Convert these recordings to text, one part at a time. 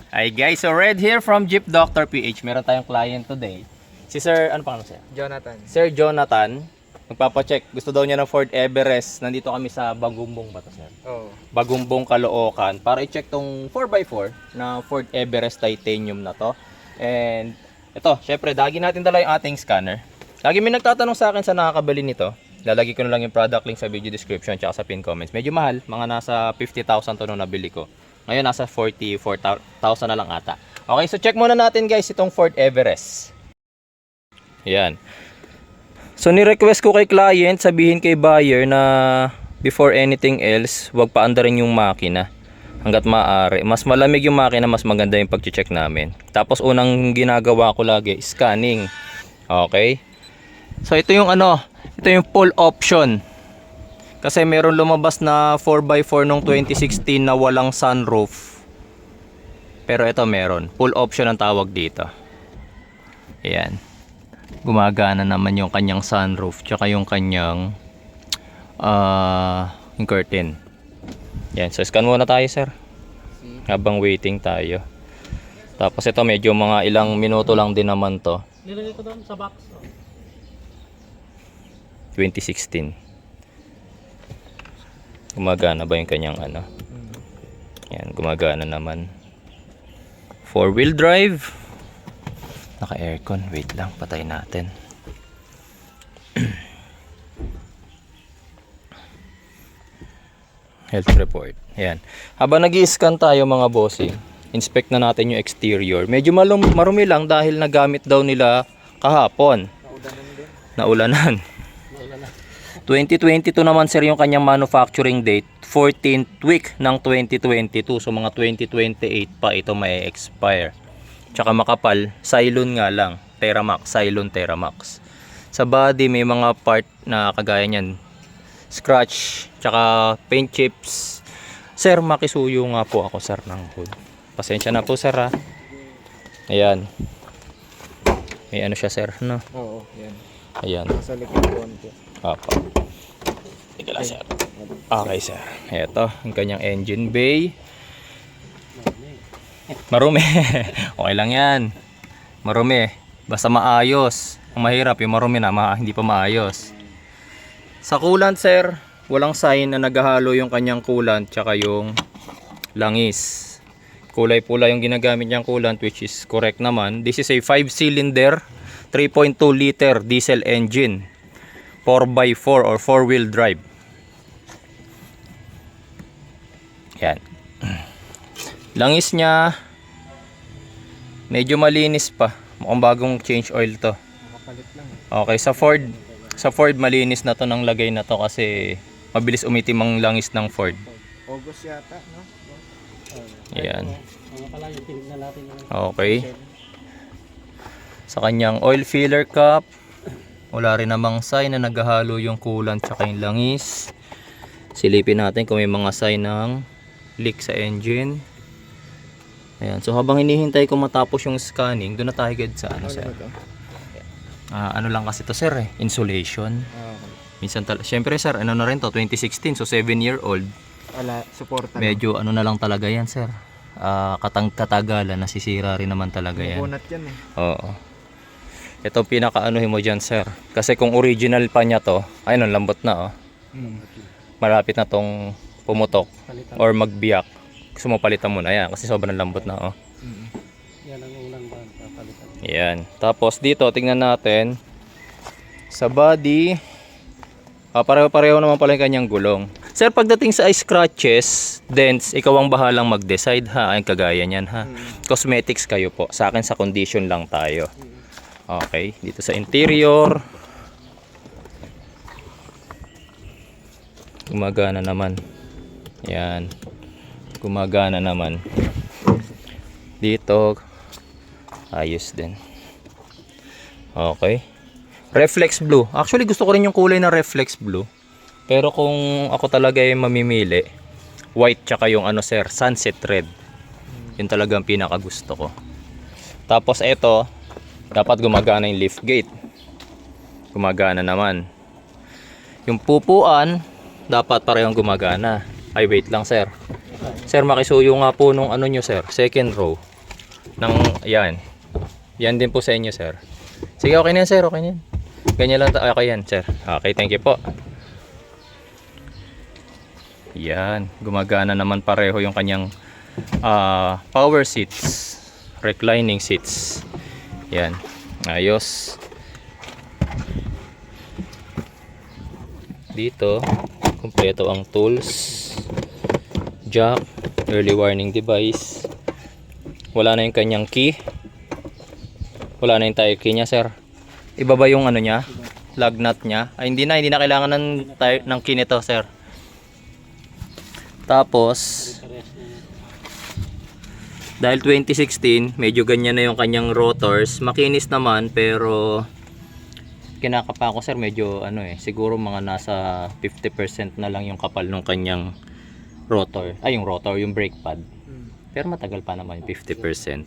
Hi guys, so Red here from Jeep Dr. PH. Meron tayong client today. Si Sir, ano pangalan sir? Jonathan. Sir Jonathan, magpapacheck. Gusto daw niya ng Ford Everest. Nandito kami sa Bagumbong ba to, sir? Oo. Bagumbong, Caloocan. Para i-check tong 4x4 na Ford Everest Titanium na to. And ito, syempre, lagi natin dala yung ating scanner. Lagi may nagtatanong sa akin sa nakakabili nito. Lalagay ko na lang yung product link sa video description at sa pin comments. Medyo mahal, mga nasa 50,000 to nung nabili ko. Ngayon nasa 44,000 na lang ata. Okay, so check muna natin guys itong Ford Everest. Yan. So ni-request ko kay client, sabihin kay buyer na before anything else, wag paandarin yung makina. Hanggat maaari. Mas malamig yung makina, mas maganda yung pag-check namin. Tapos unang ginagawa ko lagi, scanning. Okay? So ito yung ito yung full option. Kasi meron lumabas na 4x4 nung 2016 na walang sunroof. Pero ito meron. Full option ang tawag dito. Ayan. Gumagana naman yung kanyang sunroof. Tsaka yung kanyang yung curtain. Ayan. So scan muna tayo sir. Habang waiting tayo. Tapos ito medyo mga ilang minuto lang din naman to. Nilagay ko doon sa box. 2016. Gumagana ba yung kanyang Yan, gumagana naman. 4-wheel drive. Naka-aircon. Wait lang, patay natin. Health report. Yan. Habang nag-i-scan tayo mga bossing, inspect na natin yung exterior. Medyo marumi lang dahil nagamit daw nila kahapon. Naulanan. 2022 naman sir yung kanyang manufacturing date, 14th week ng 2022. So mga 2028 pa ito may expire. Tsaka makapal, Cylon nga lang, Teramax, Cylon Teramax. Sa body may mga part na kagaya niyan, scratch, tsaka paint chips. Sir, makisuyo nga po ako sir ng hood. Pasensya na po sir ha. Ayan. May siya sir, no? Oo, yan. Ayan. Nasa likod konti. Apa. Ito lang sir. Okay sir. Ito, ang kanyang engine bay. Marumi. Okay lang yan. Marumi. Basta maayos. Ang mahirap yung marumi na hindi pa maayos. Sa coolant sir, walang sign na naghahalo yung kanyang coolant tsaka yung langis. Kulay pula yung ginagamit niyang coolant, which is correct naman. This is a 5-cylinder 3.2 liter diesel engine. 4x4 or 4-wheel drive. Yan. Langis niya medyo malinis pa. Mukhang bagong change oil to. Nakapalit lang. Okay, sa Ford malinis na to ng lagay na to kasi mabilis umitim ang langis ng Ford. August yata, no? Yan. Mga pala yung tinignan natin yung Okay. Sa kanyang oil filler cup, wala rin namang sign na naghahalo yung coolant tsaka yung langis. Silipin natin kung may mga sign ng leak sa engine. Ayan. So habang hinihintay ko matapos yung scanning, doon na tayo agad sa sir. Ano lang kasi to sir insulation. Minsan syempre sir, na rin to, 2016, so 7-year-old. Suporta. Medyo na lang talaga yan sir. Katagalan, nasisira rin naman talaga yan. Bunat yan Oo. Ito pinaka-anuhin mo dyan sir. Kasi kung original pa niya to, ayun, lambot na malapit na tong pumutok or magbiyak. Gusto mo palitan muna yan kasi sobrang lambot na yan ang unang papalitan. Yan. Tapos dito tingnan natin sa body. Pareho-pareho naman pala yung kanyang gulong. Sir, pagdating sa scratches, dents, ikaw ang bahalang mag-decide ha. Ay kagaya niyan ha. Cosmetics kayo po. Sa akin sa condition lang tayo. Okay, dito sa interior. Gumagana naman. Yan. Gumagana naman. Dito ayos din. Okay. Reflex blue. Actually gusto ko rin yung kulay na reflex blue. Pero kung ako talaga yung mamimili, white tsaka yung sir, sunset red. Yun talaga ang pinaka gusto ko. Tapos ito, dapat gumagana yung lift gate. Gumagana naman. Yung pupuan, dapat parehong gumagana. Ay wait lang sir. Sir, makisuyo nga po nung nyo sir, second row. Yan. Yan din po sa inyo, sir. Sige, okay na yan, sir. Okay na yan. Ganyan lang. Okay yan, sir. Okay, thank you po. Yan. Gumagana naman pareho yung kanyang power seats. Reclining seats. Yan. Ayos. Dito, kumpleto ang tools. Jack. Early warning device. Wala na yung kanyang key. Wala na yung tire key niya, sir. Iba ba yung ano niya? Lug nut niya? Ay, hindi na kailangan ng key nito, sir. Tapos, dahil 2016, medyo ganyan na yung kanyang rotors. Makinis naman, pero kinakapa ko, sir, medyo siguro mga nasa 50% na lang yung kapal ng kanyang rotor. Ay, yung rotor, yung brake pad. Pero matagal pa naman, 50%.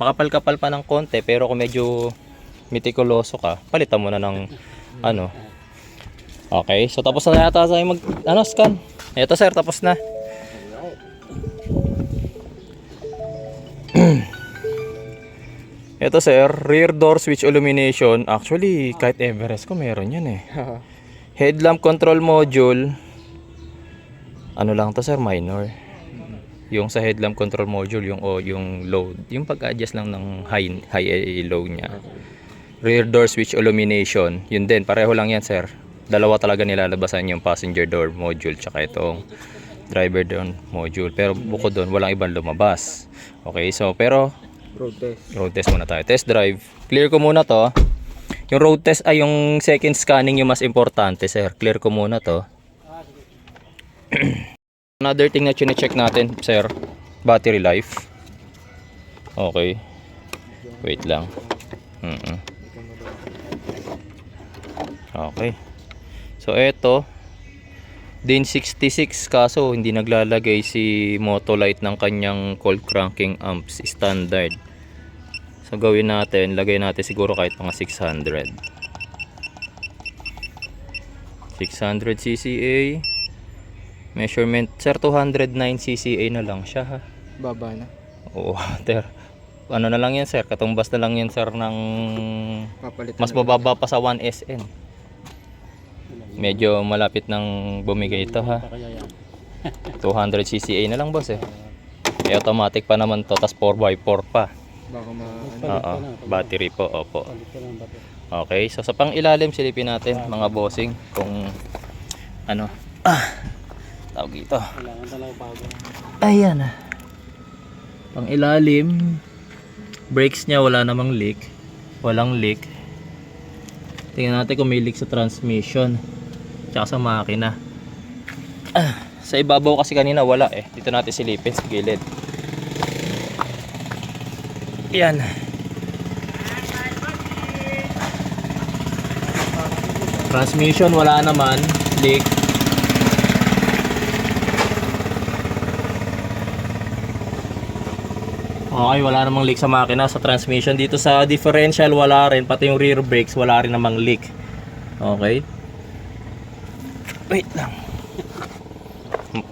Makapal-kapal pa ng konti, pero kung medyo mitikuloso ka, palitan mo na ng Okay, so tapos na yata tayo scan. Ito, sir, tapos na. Ito, sir, rear door switch illumination. Actually, kahit Everest ko meron yan eh. Headlamp control module. Ano lang to, sir, minor. Yung sa headlamp control module, yung low, yung pag-adjust lang ng high low niya. Rear door switch illumination, yun din, pareho lang yan, sir. Dalawa talaga nilalabasan, yung passenger door module tsaka itong driver door module. Pero bukod doon, walang ibang lumabas. Okay, so pero road test muna tayo. Test drive. Clear ko muna to. Yung road test ay yung second scanning yung mas importante, sir. Clear ko muna to. Another thing na chine-check natin, sir, battery life. Okay. Wait lang. Okay. So eto, din 66, kaso hindi naglalagay si Motolite ng kanyang cold cranking amps standard. So gawin natin, lagay natin siguro kahit mga 600 CCA. Measurement, sir, 209 CCA na lang siya, ha. Baba na. Oo, sir. Ano na lang yan, sir, katumbas na lang yan, sir, ng Papalitan mas mababa pa sa 1SN. Medyo malapit ng bumigay ito, ha. 200 CCA na lang, boss, eh. Automatic pa naman to, tas 4x4 pa. Baka Oo, battery po, opo. Okay, so sa pang ilalim silipin natin, mga bossing, kung tawag dito. Kailangan talaga bago. Ayan. Pang ilalim, brakes niya wala namang leak. Walang leak. Tingnan natin kung may leak sa transmission tsaka sa makina. Sa ibabaw kasi kanina wala eh. Dito natin silipin sa gilid. Ayan. Transmission wala naman leak. Okay, wala namang leak sa makina, sa transmission. Dito sa differential wala rin, pati yung rear brakes wala rin namang leak. Okay. Wait lang.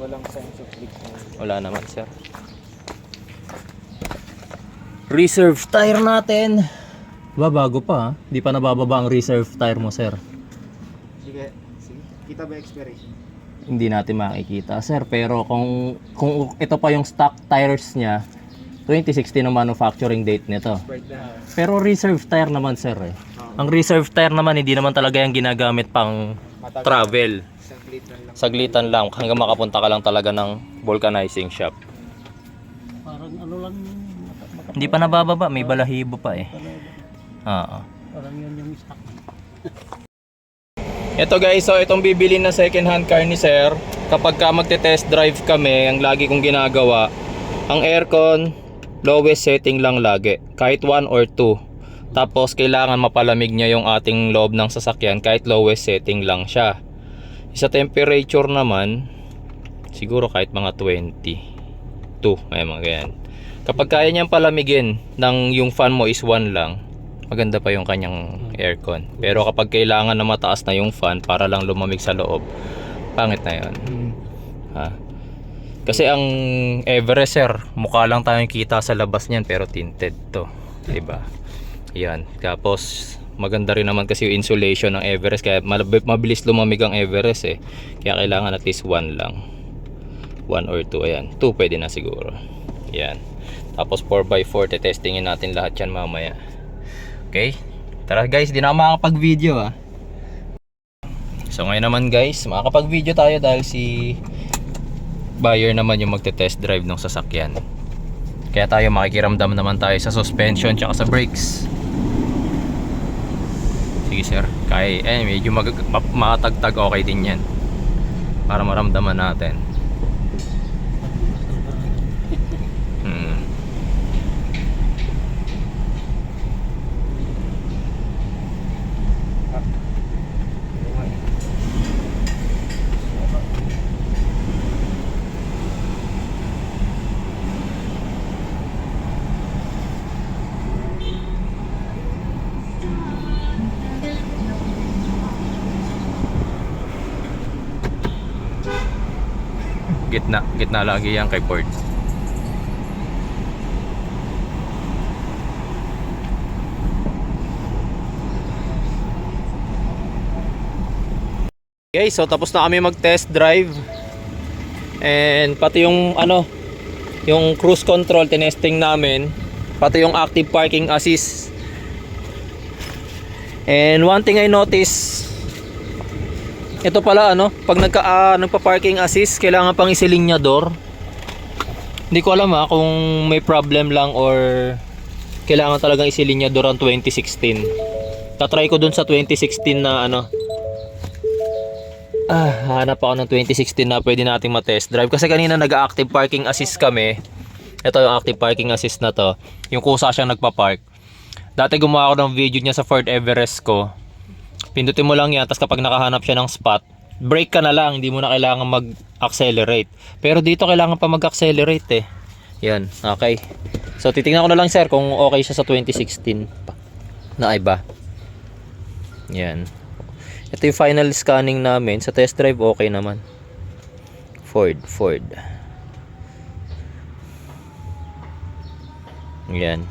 walang sense of leak. Wala naman, sir. Reserve tire natin. Bago pa, ha? Di pa nabababa ang reserve tire mo, sir. Sige. Kita ba expiration? Hindi natin makikita, sir, pero kung ito pa yung stock tires niya, 2016 ang manufacturing date nito. Pero reserve tire naman, sir, eh. Ang reserve tire naman hindi naman talaga yung ginagamit pang travel. Saglitan lang hanggang makapunta ka lang talaga ng vulcanizing shop. Parang lang, Hindi pa nabababa, may balahibo pa eh. Oo. parang yun yung stock. Ito guys, so itong bibili na second hand car ni sir, kapag ka magte-test drive kami, ang lagi kong ginagawa, ang aircon lowest setting lang lagi, kahit 1 or 2. Tapos kailangan mapalamig niya yung ating loob ng sasakyan kahit lowest setting lang siya. Sa temperature naman, siguro kahit mga 22, ay mga ganyan. Kapag kaya niyang palamigin ng yung fan mo is 1 lang, maganda pa yung kanyang aircon. Pero kapag kailangan na mataas na yung fan para lang lumamig sa loob, pangit na yun. Ha? Kasi ang Everest sir, mukha lang tayong kita sa labas niyan pero tinted to, 'di ba? Yan. Tapos maganda rin naman kasi yung insulation ng Everest kaya mabilis lumamig ang Everest eh. Kaya kailangan at least 1 lang. 1 or 2, ayan. 2 pwede na siguro. Yan. Tapos 4x4, testingin natin lahat yan mamaya. Okay? Tara guys, di na ako makakapag-video ah. So ngayon naman guys, makakapag-video tayo dahil si buyer naman yung magte-test drive ng sasakyan. Kaya tayo makikiramdam naman tayo sa suspension tsaka sa brakes. Sige sir, kaya medyo matagtag okay din yan. Para maramdaman natin. Gitna lagi yan kay Ford. Okay, so tapos na kami mag-test drive. And pati yung yung cruise control tinesting namin, pati yung active parking assist. And one thing I noticed, ito pala pag nagpa-parking assist, kailangan pang isilinyador. Hindi ko alam kung may problem lang or kailangan talagang isilinyador ang 2016. Tatry ko dun sa 2016 na hanap ako ng 2016 na pwede nating ma-test drive. Kasi kanina nag-active parking assist kami. Ito yung active parking assist na to. Yung kusa siyang nagpa-park. Dati gumawa ako ng video niya sa Ford Everest ko. Pindutin mo lang yan, tapos kapag nakahanap siya ng spot, brake ka na lang, hindi mo na kailangan mag-accelerate. Pero dito kailangan pa mag-accelerate eh. Yan, okay. So titingnan ko na lang sir kung okay siya sa 2016 na iba. Yan. Ito yung final scanning namin. Sa test drive okay naman. Ford. Yan.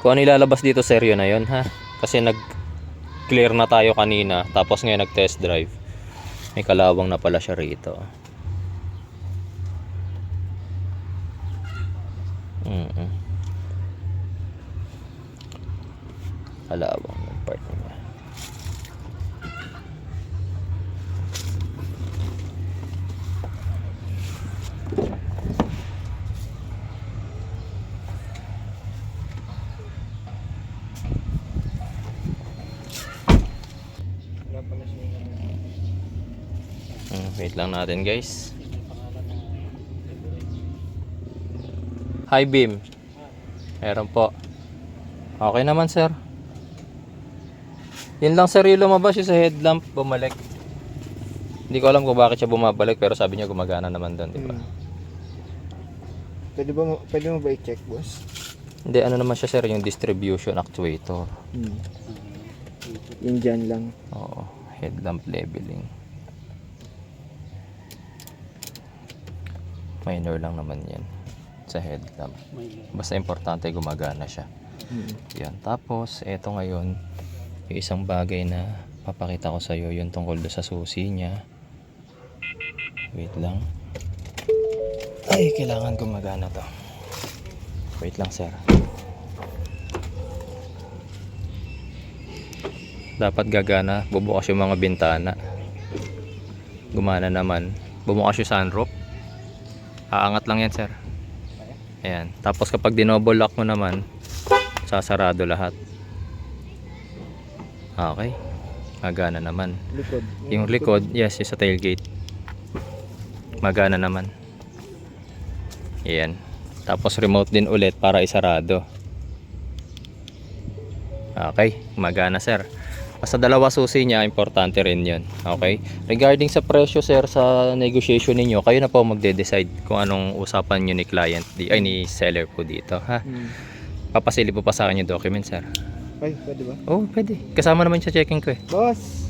Kung ano ilalabas dito, seryo na yun ha. Kasi nag-clear na tayo kanina. Tapos ngayon nag-test drive. May kalawang na pala siya rito. Kalawang yung part niya. Wait lang natin guys. High beam. Meron po. Okay naman sir. Yun lang sir yung lumabas yung sa headlamp bumalik. Hindi ko alam kung bakit siya bumabalik pero sabi niya gumagana naman doon, di ba? Pwede mo ba i-check, boss? Hindi, naman siya sir, yung distribution actuator. Yung dyan lang. Oo, headlamp leveling. Minor lang naman yan sa headlamp. Basta importante gumagana siya. Yan. Tapos, eto ngayon, yung isang bagay na papakita ko sa iyo, yung tungkol do sa susi niya. Wait lang. Ay, kailangan gumagana to. Wait lang, sir. Dapat gagana, bubukas yung mga bintana. Gumana naman. Bumukas yung sunroof. Aangat lang yan, sir. Ayan. Tapos kapag dinoble lock mo naman, sasarado lahat. Okay. Magana naman. Likod. Yung likod, yes, yung sa tailgate. Magana naman. Ayan. Tapos remote din ulit para isarado. Okay. Magana, sir. Basta dalawa susi niya, importante rin yun. Okay. Regarding sa presyo, sir, sa negotiation ninyo, kayo na po magde-decide kung anong usapan nyo ni client, ni seller po dito. Ha? Papasili po pa sa akin yung document, sir. Ay, pwede ba? Oh, pwede. Kasama naman sa checking ko eh. Boss!